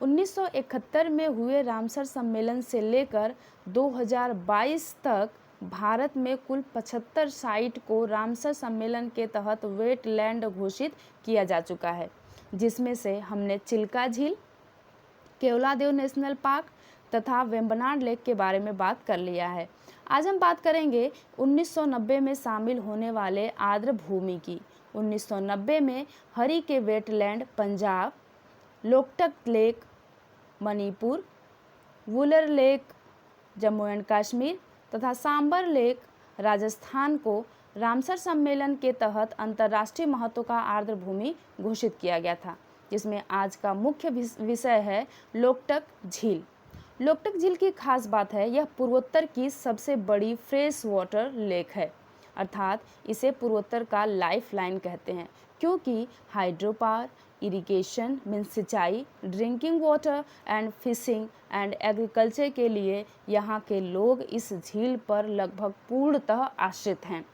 1971 में हुए रामसर सम्मेलन से लेकर 2022 तक भारत में कुल 75 साइट को रामसर सम्मेलन के तहत वेटलैंड घोषित किया जा चुका है, जिसमें से हमने चिल्का झील, केवलादेव नेशनल पार्क तथा वेम्बनाड लेक के बारे में बात कर लिया है। आज हम बात करेंगे 1990 में शामिल होने वाले आर्द्र भूमि की। 1990 में हरी के wetland Punjab, Loktak lake Manipur, Wular lake Jammu and Kashmir तथा सांबर लेक राजस्थान को रामसर सम्मेलन के तहत अंतर्राष्ट्रीय महत्व का आर्द्र भूमि घोषित किया गया था, जिसमें आज का मुख्य विषय है लोकटक झील। लोकटक झील की खास बात है, यह पूर्वोत्तर की सबसे बड़ी फ्रेश वाटर लेक है, अर्थात इसे पूर्वोत्तर का लाइफ लाइन कहते हैं, क्योंकि हाइड्रो पावर, इरिगेशन मीन्स सिंचाई, drinking water and fishing and agriculture के लिए यहाँ के लोग इस झील पर लगभग पूर्णतः आश्रित हैं।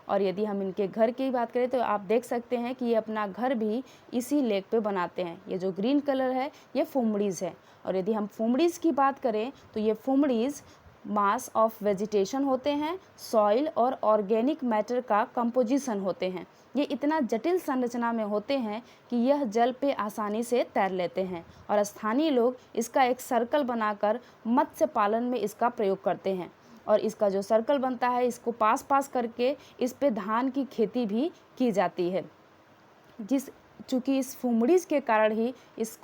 और यदि हम इनके घर की बात करें तो आप देख सकते हैं कि ये अपना घर भी इसी लेक पे बनाते हैं। ये जो ग्रीन कलर है ये फुमड़ीज़ है, और यदि हम फुमड़ीज़ की बात करें तो ये फुमड़ीज़ मास ऑफ वेजिटेशन होते हैं, सॉइल और ऑर्गेनिक मैटर का कंपोजिशन होते हैं। ये इतना जटिल संरचना में होते हैं कि यह जल पे आसानी से तैर लेते हैं, और स्थानीय लोग इसका एक सर्कल बनाकर मत्स्य पालन में इसका प्रयोग करते हैं। और इसका जो सर्कल बनता है इसको पास पास करके इस पे धान की खेती भी की जाती है। चूँकि इस फुमड़ीज़ के कारण ही इस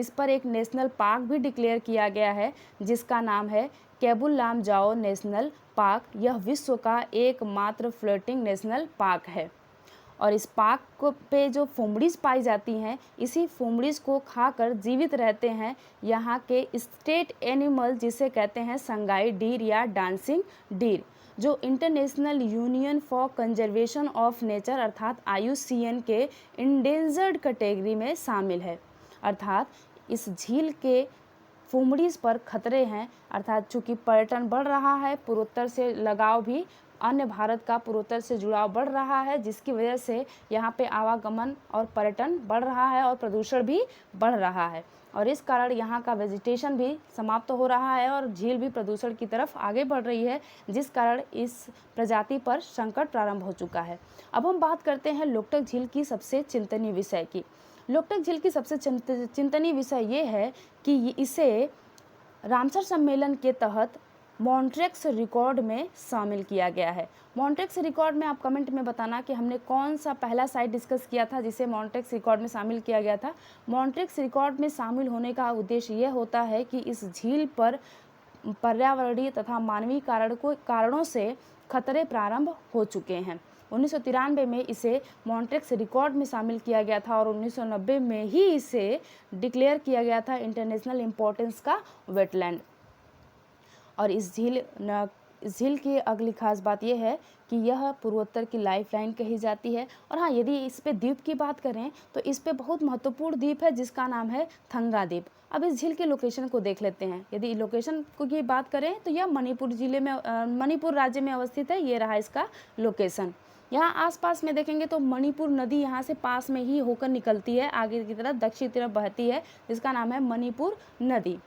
पर एक नेशनल पार्क भी डिक्लेयर किया गया है, जिसका नाम है केबुल लामजाओ नेशनल पार्क। यह विश्व का एकमात्र फ्लोटिंग नेशनल पार्क है, और इस पार्क पे जो फुमड़ीज़ पाई जाती हैं, इसी फुमड़ीज़ को खाकर जीवित रहते हैं यहाँ के स्टेट एनिमल, जिसे कहते हैं संगाई डीर या डांसिंग डीर, जो international union for conservation of nature अर्थात IUCN के इंडेंजर्ड कैटेगरी में शामिल है। अर्थात इस झील के फुमड़ीज़ पर खतरे हैं, अर्थात चूँकि पर्यटन बढ़ रहा है, पूर्वोत्तर से लगाव भी, अन्य भारत का पूर्वोत्तर से जुड़ाव बढ़ रहा है, जिसकी वजह से यहाँ पे आवागमन और पर्यटन बढ़ रहा है और प्रदूषण भी बढ़ रहा है, और इस कारण यहाँ का वेजिटेशन भी समाप्त हो रहा है और झील भी प्रदूषण की तरफ आगे बढ़ रही है, जिस कारण इस प्रजाति पर संकट प्रारंभ हो चुका है। अब हम बात करते हैं लोकटक झील की सबसे चिंतनीय विषय की। लोकटक झील की सबसे चिंतनीय विषय ये है कि इसे रामसर सम्मेलन के तहत मॉन्ट्रेक्स रिकॉर्ड में शामिल किया गया है। मॉन्ट्रेक्स रिकॉर्ड में आप कमेंट में बताना कि हमने कौन सा पहला साइट डिस्कस किया था जिसे मॉन्ट्रेक्स रिकॉर्ड में शामिल किया गया था। मॉन्ट्रेक्स रिकॉर्ड में शामिल होने का उद्देश्य यह होता है कि इस झील पर पर्यावरणीय तथा मानवीय कारणों से खतरे प्रारंभ हो चुके हैं। 1993 में इसे मॉन्ट्रेक्स रिकॉर्ड में शामिल किया गया था, और 1990 में ही इसे डिक्लेयर किया गया था इंटरनेशनल इम्पोर्टेंस का वेटलैंड। और इस झील की अगली खास बात यह है कि यह पूर्वोत्तर की लाइफलाइन कही जाती है। और हाँ, यदि इस पे द्वीप की बात करें तो इस पे बहुत महत्वपूर्ण द्वीप है जिसका नाम है थंगा द्वीप। अब इस झील के लोकेशन को देख लेते हैं। यदि लोकेशन की बात करें तो यह मणिपुर राज्य में अवस्थित है। ये रहा इसका लोकेशन। यहाँ आसपास में देखेंगे तो मणिपुर नदी यहाँ से पास में ही होकर निकलती है, आगे की तरफ दक्षिण तरफ बहती है, जिसका नाम है मणिपुर नदी।